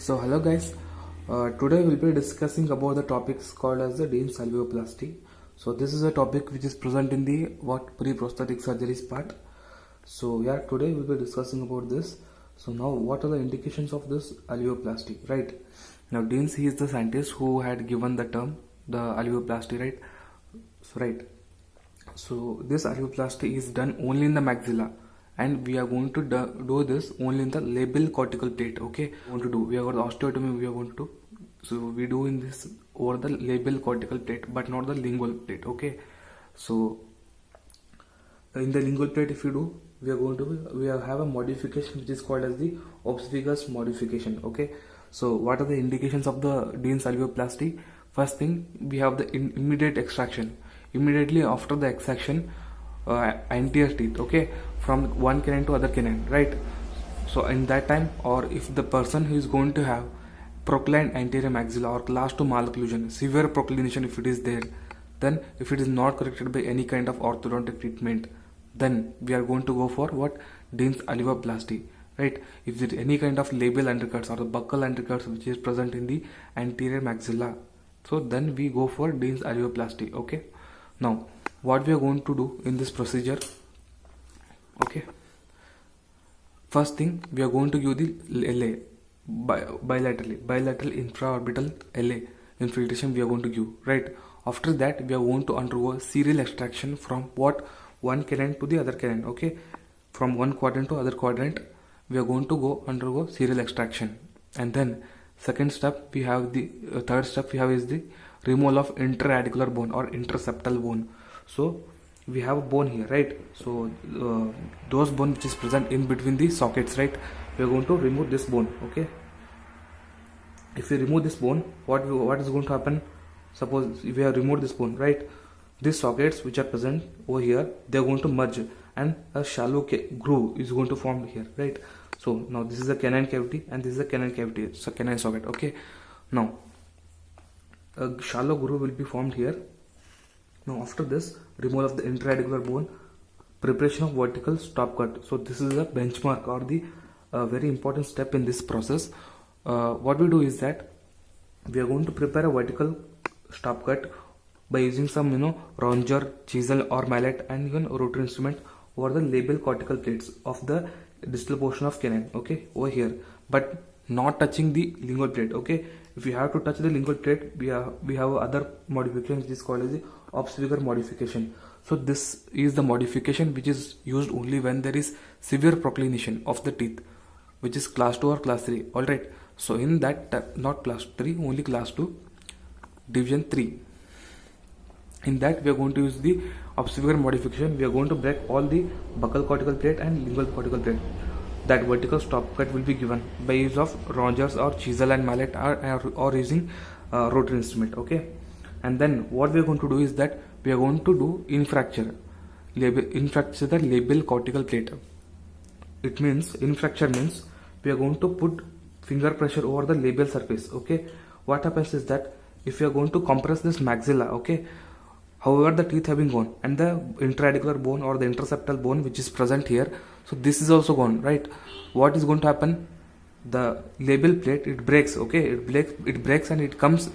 So hello guys, today we'll be discussing about the topics called as the Dean's alveoplasty. So this is a topic which is present in the pre-prosthetic surgeries part. So yeah, today we'll be discussing about this. So now what are the indications of this alveoplasty, right? Now Dean's, he is the scientist who had given the term the alveoplasty, right? So this alveoplasty is done only in the maxilla, and we are going to do this only in the labial cortical plate. Okay, we are going to osteotomy. We are going to do, so we do in this over the labial cortical plate, but not the lingual plate. Okay, so in the lingual plate, if you do, we have a modification which is called as the obsvigus modification. Okay, so what are the indications of the Dean's alveoplasty? First thing, we have the immediate extraction. Immediately after the extraction, anterior teeth, okay, from one canine to other canine, right? So in that time, or if the person who is going to have proclined anterior maxilla or class 2 malocclusion, severe proclination if it is there, then if it is not corrected by any kind of orthodontic treatment, then we are going to go for what? Dean's alveoplasty, right? If there is any kind of labial undercuts or the buccal undercuts which is present in the anterior maxilla, so then we go for Dean's alveoplasty. Okay, now what we are going to do in this procedure? Okay, first thing, we are going to give the LA bilateral infraorbital LA infiltration we are going to give, right? After that, we are going to undergo serial extraction from one canine to the other canine. Okay, from one quadrant to other quadrant, we are going to undergo serial extraction. And then second step we have the third step we have is the removal of interradicular bone or interseptal bone. So we have a bone here, right? So those bone which is present in between the sockets, right? We are going to remove this bone. Okay, if we remove this bone, what is going to happen? Suppose if we have removed this bone, right, these sockets which are present over here, they are going to merge and a shallow groove is going to form here, right? So now this is a canine cavity and this is a canine cavity, so canine socket. Okay, now a shallow groove will be formed here. Now after this, removal of the interradicular bone, preparation of vertical stop cut. So this is a benchmark or the very important step in this process. What we do is that we are going to prepare a vertical stop cut by using some ronger, chisel or mallet and even rotary instrument over the labial cortical plates of the distal portion of canine. Okay, over here, but not touching the lingual plate. Okay, if you have to touch the lingual plate, we have other modification which is called as the obsvigar modification. So this is the modification which is used only when there is severe proclination of the teeth, which is class 2 or class 3. All right, so in that, not class 3, only class 2 division 3, in that we are going to use the obsvigar modification. We are going to break all the buccal cortical plate and lingual cortical plate. That vertical stop cut will be given by use of rongers or chisel and mallet or using rotary instrument. Okay, and then what we are going to do is that we are going to do infracture the labial cortical plate. It means infracture means we are going to put finger pressure over the labial surface. Okay, what happens is that if you are going to compress this maxilla, okay, however the teeth have been gone and the interradicular bone or the interseptal bone which is present here, so this is also gone, right? What is going to happen? The labial plate, it breaks. Okay, it breaks and it comes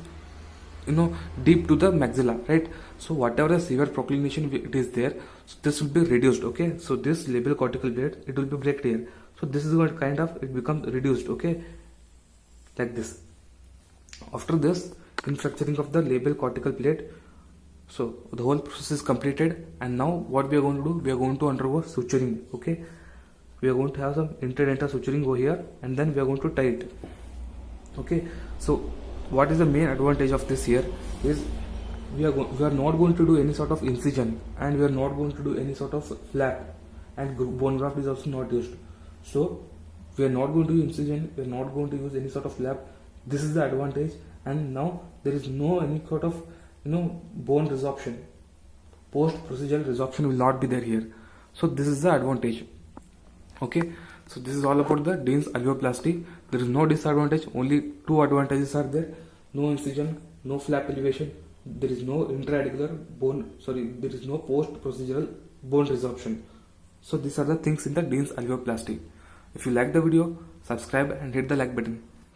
deep to the maxilla, right? So whatever the severe proclination it is there, so this will be reduced. Okay, so this labial cortical plate, it will be break here. So this is what kind of it becomes reduced. Okay, like this. After this, in fracturing of the labial cortical plate, so the whole process is completed, and now what we are going to do, we are going to undergo suturing. Okay, we are going to have some interdental suturing over here, and then we are going to tie it. Okay, so what is the main advantage of this here is we are not going to do any sort of incision, and we are not going to do any sort of flap, and bone graft is also not used. So we are not going to do incision, we are not going to use any sort of flap. This is the advantage, and now there is no any sort of bone resorption. Post procedural resorption will not be there here. So this is the advantage. Okay, so this is all about the Dean's alveoplasty. There is no disadvantage, only two advantages are there: no incision, no flap elevation, there is no interradicular bone, there is no post procedural bone resorption. So these are the things in the Dean's alveoplasty. If you like the video, subscribe and hit the like button.